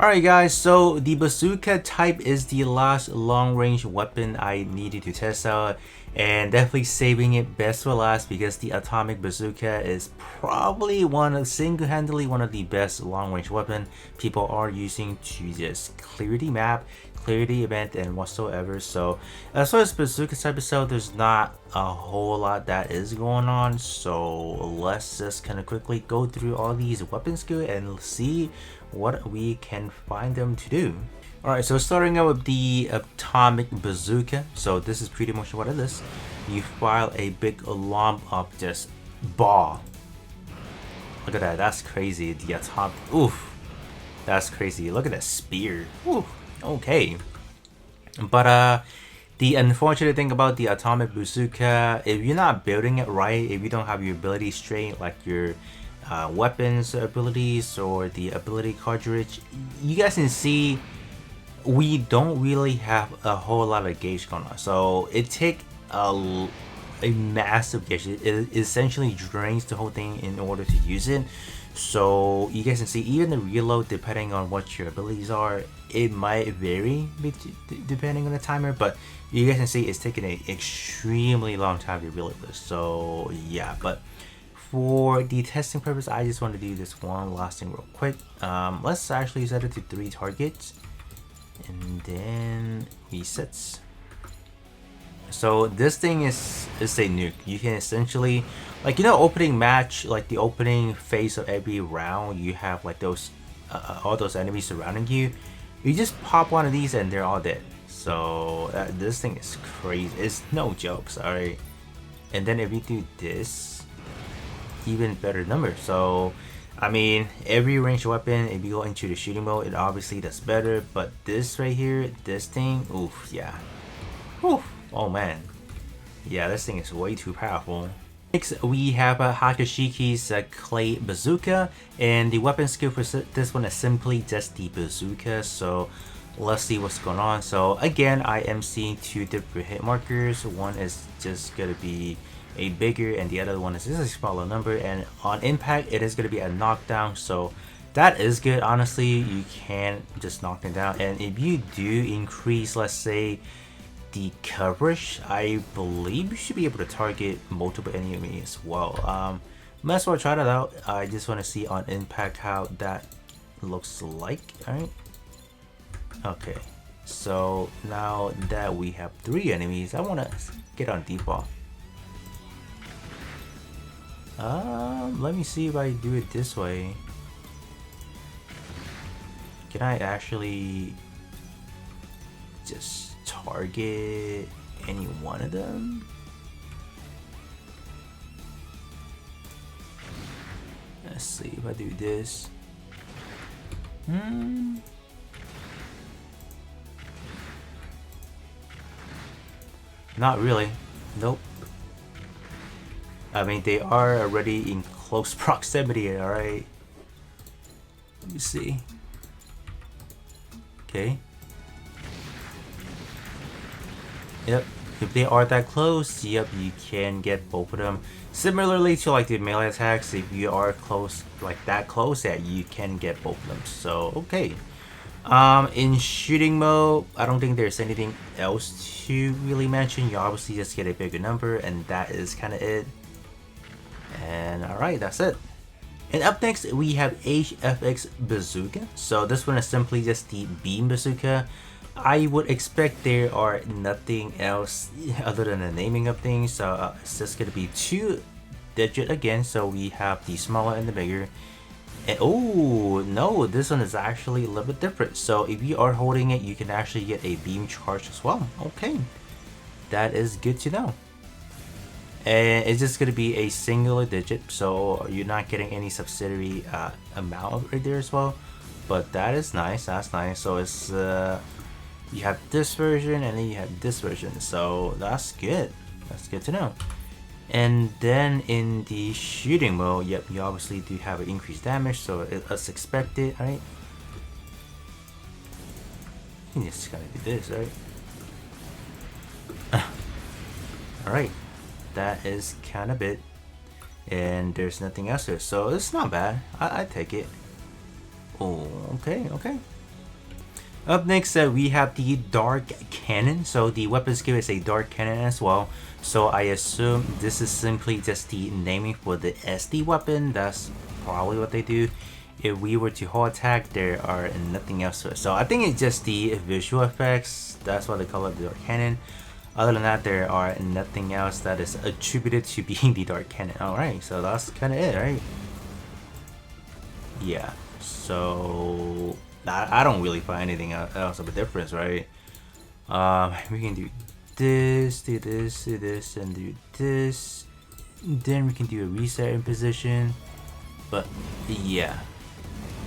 Alright guys, so the bazooka type is the last long range weapon I needed to test out, and definitely saving it best for last because the atomic bazooka is probably single-handedly one of the best long range weapon people are using to just clear the map, clear the event and whatsoever. So as far as bazooka type itself, there's not a whole lot that is going on, so let's just kind of quickly go through all these weapon skill and see what we can find them to do. Alright, so starting out with the atomic bazooka. So this is pretty much what it is. You fire a big lump of just ball. Look at that, that's crazy. The atomic, oof, that's crazy. Look at that spear. Oof, okay. But the unfortunate thing about the atomic bazooka, if you're not building it right, if you don't have your ability straight, like your weapons abilities or the ability cartridge, you guys can see we don't really have a whole lot of gauge going on. So it takes a massive gauge. It essentially drains the whole thing in order to use it. So you guys can see even the reload, depending on what your abilities are, it might vary depending on the timer, but you guys can see it's taking an extremely long time to reload this. So yeah, but for the testing purpose, I just want to do this one last thing real quick. Let's actually set it to 3 targets and then resets. So this thing is a nuke. You can essentially, like, you know, opening match, like the opening phase of every round, you have like those all those enemies surrounding you. You just pop one of these and they're all dead. So this thing is crazy. It's no jokes, alright. And then if you do this, even better number. So I mean, every ranged weapon, if you go into the shooting mode, it obviously does better, but this right here, this thing, oof, yeah, oof, oh man, yeah, this thing is way too powerful. Next we have Hakashiki's clay bazooka, and the weapon skill for this one is simply just the bazooka. So let's see what's going on. So again, I am seeing 2 different hit markers. One is just gonna be a bigger and the other one is just a smaller number, and on impact it is going to be a knockdown, so that is good. Honestly, you can just knock them down, and if you do increase, let's say, the coverage, I believe you should be able to target multiple enemies as well. Might as well try that out. I just want to see on impact how that looks like. Alright, okay, so now that we have 3 enemies, I want to get on default. Let me see if I do it this way. Can I actually just target any one of them? Let's see if I do this. Not really. Nope. I mean, they are already in close proximity, alright? Let me see. Okay. Yep, if they are that close, yep, you can get both of them. Similarly to like the melee attacks, if you are close, like that close, yeah, you can get both of them. So, okay. In shooting mode, I don't think there's anything else to really mention. You obviously just get a bigger number, and that is kind of it. And alright, that's it. And up next we have HFX Bazooka. So this one is simply just the beam bazooka. I would expect there are nothing else other than the naming of things. So it's just gonna be 2 digit again. So we have the smaller and the bigger. And oh no, this one is actually a little bit different. So if you are holding it, you can actually get a beam charge as well. Okay, that is good to know. And it's just going to be a singular digit, so you're not getting any subsidiary amount right there as well. But that is nice, that's nice. So it's you have this version and then you have this version, so that's good to know. And then in the shooting mode, yep, you obviously do have an increased damage, so it's expected, right? You just gotta do this, right? Alright, that is kind of it, and there's nothing else here, so it's not bad. I take it. Oh, okay. Up next, we have the Dark Cannon. So the weapon skill is a Dark Cannon as well. So I assume this is simply just the naming for the SD weapon. That's probably what they do. If we were to hold attack, there are nothing else to it. So I think it's just the visual effects. That's why they call it the Dark Cannon. Other than that, there are nothing else that is attributed to being the Dark Cannon. Alright, so that's kind of it, right? Yeah, so I don't really find anything else of a difference, right? We can do this, do this, do this, and do this. Then we can do a reset in position. But yeah,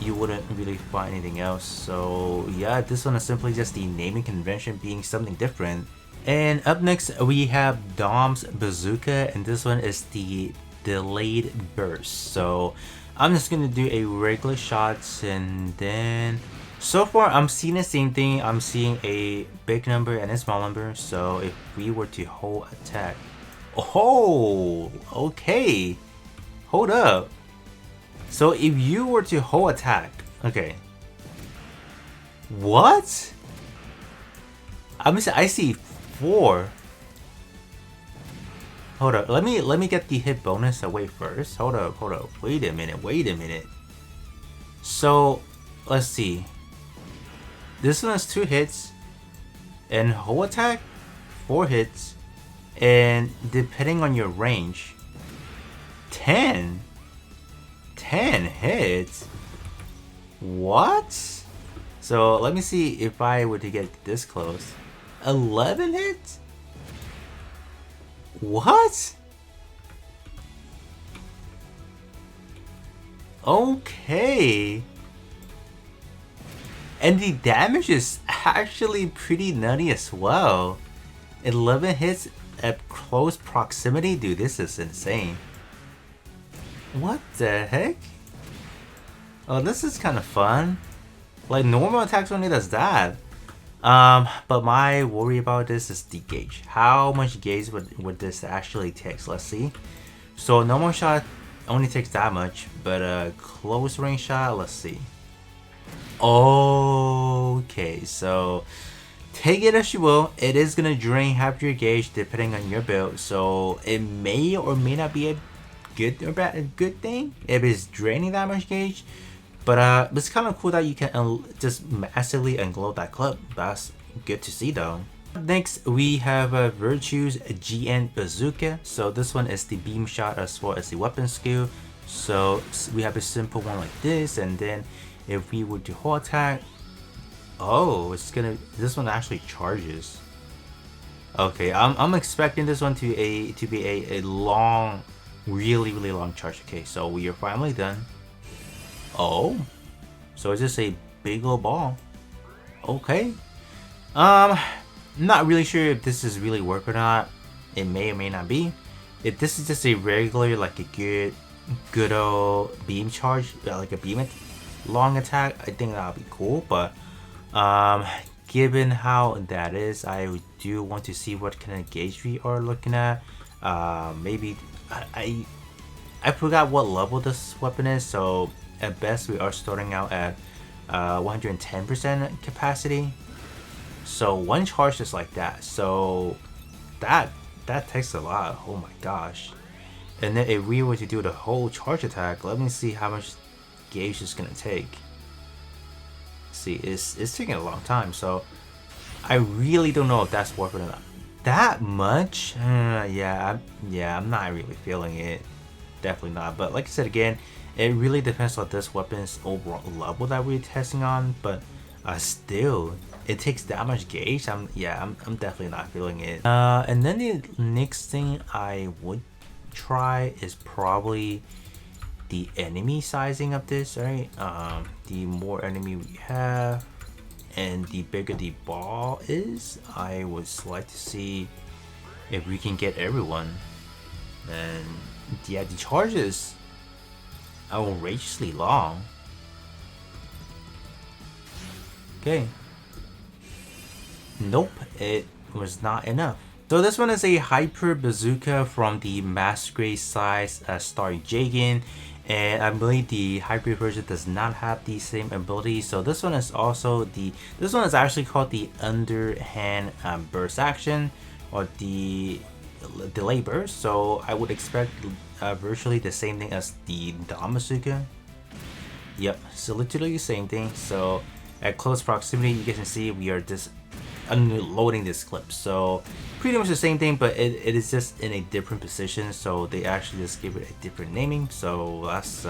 you wouldn't really find anything else. So yeah, this one is simply just the naming convention being something different. And up next we have Dom's Bazooka, and this one is the delayed burst. So I'm just gonna do a regular shots, and then so far I'm seeing the same thing. I'm seeing a big number and a small number. So if we were to hold attack, oh, okay, hold up. So if you were to hold attack, okay, what? I see 4. Hold up, let me get the hit bonus away first. Hold up, wait a minute. So let's see. This one has 2 hits, and hold attack 4 hits, and depending on your range, 10 hits. What? So let me see if I were to get this close. 11 hits? What? Okay. And the damage is actually pretty nutty as well. 11 hits at close proximity? Dude, this is insane. What the heck? Oh, this is kind of fun. Like, normal attacks only does that. But my worry about this is the gauge. How much gauge would this actually take? Let's see. So normal shot only takes that much, but a close range shot, let's see. Okay, so take it as you will. It is gonna drain half your gauge depending on your build. So it may or may not be a good thing if it's draining that much gauge. But it's kind of cool that you can just massively unglow that clip. That's good to see though. Next we have Virtue's GN Bazooka. So this one is the beam shot as well as the weapon skill. So we have a simple one like this, and then if we were to hold attack, oh, this one actually charges. Okay, I'm expecting this one to be a long, really long charge. Okay, so we are finally done. Oh, so it's just a big old ball. Okay. Not really sure if this is really work or not. It may or may not be. If this is just a regular, like a good old beam charge, like a beam long attack, I think that would be cool. But given how that is, I do want to see what kind of gauge we are looking at. Maybe I forgot what level this weapon is, so at best we are starting out at 110% capacity. So one charge is like that, so that takes a lot. Oh my gosh. And then if we were to do the whole charge attack, let me see how much gauge it's gonna take. See, it's taking a long time, so I really don't know if that's worth it or not. That much? Yeah, I'm not really feeling it. Definitely not. But like I said again, it really depends on this weapon's overall level that we're testing on. But still, it takes that much gauge. I'm definitely not feeling it. And then the next thing I would try is probably the enemy sizing of this. Right? The more enemy we have, and the bigger the ball is, I would like to see if we can get everyone. And yeah, the charges are outrageously long. Okay. Nope, it was not enough. So this one is a Hyper Bazooka from the Mass Grade size starring Jagan. and I believe the hybrid version does not have the same ability. So this one is actually called the underhand burst action, or the delay burst. So I would expect virtually the same thing as the Bazooka. Yep, so literally the same thing. So at close proximity, you guys can see we are just unloading this clip. So pretty much the same thing, but it is just in a different position. So they actually just give it a different naming. So that's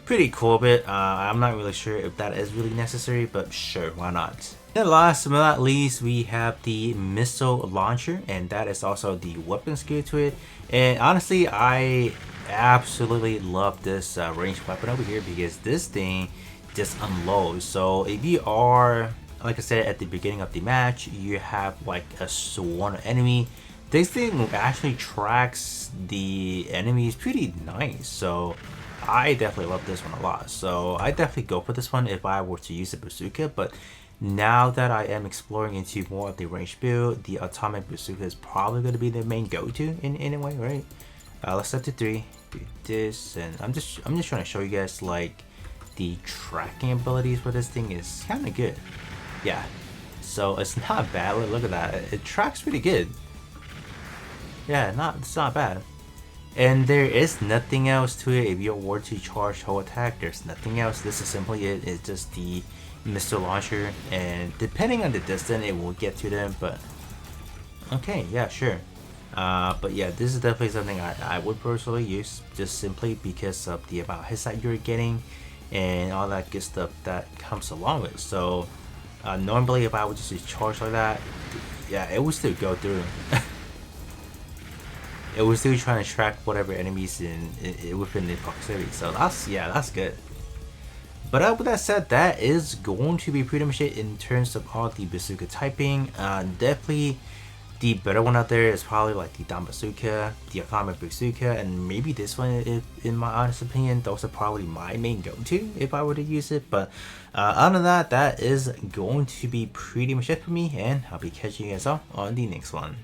pretty cool bit. I'm not really sure if that is really necessary, but sure, why not? And last but not least, we have the missile launcher, and that is also the weapon skill to it. And honestly, I absolutely love this ranged weapon over here, because this thing just unloads. So if you are, like I said at the beginning of the match, you have like a swarm of enemy, this thing actually tracks the enemies pretty nice. So I definitely love this one a lot. So I definitely go for this one if I were to use a bazooka. But now that I am exploring into more of the range build, the atomic bazooka is probably going to be the main go-to in a way, right? Let's set to 3. Do this, and I'm just trying to show you guys like the tracking abilities for this thing is kind of good. Yeah, so it's not bad. Look at that, it tracks pretty good. Yeah, it's not bad. And there is nothing else to it. If you were to charge whole attack, there's nothing else. This is simply it. It's just the missile launcher, and depending on the distance, it will get to them. But okay, yeah, sure. But yeah, this is definitely something I would personally use, just simply because of the amount of hits that you're getting and all that good stuff that comes along with it. So normally if I would just charge like that, yeah, it would still go through. It was still trying to track whatever enemies within the proximity. So that's good. But with that said, that is going to be pretty much it in terms of all the bazooka typing. Definitely the better one out there is probably like the Bazooka, the atomic bazooka, and maybe this one. If, in my honest opinion, those are probably my main go-to if I were to use it. But other than that, that is going to be pretty much it for me, and I'll be catching you guys all on the next one.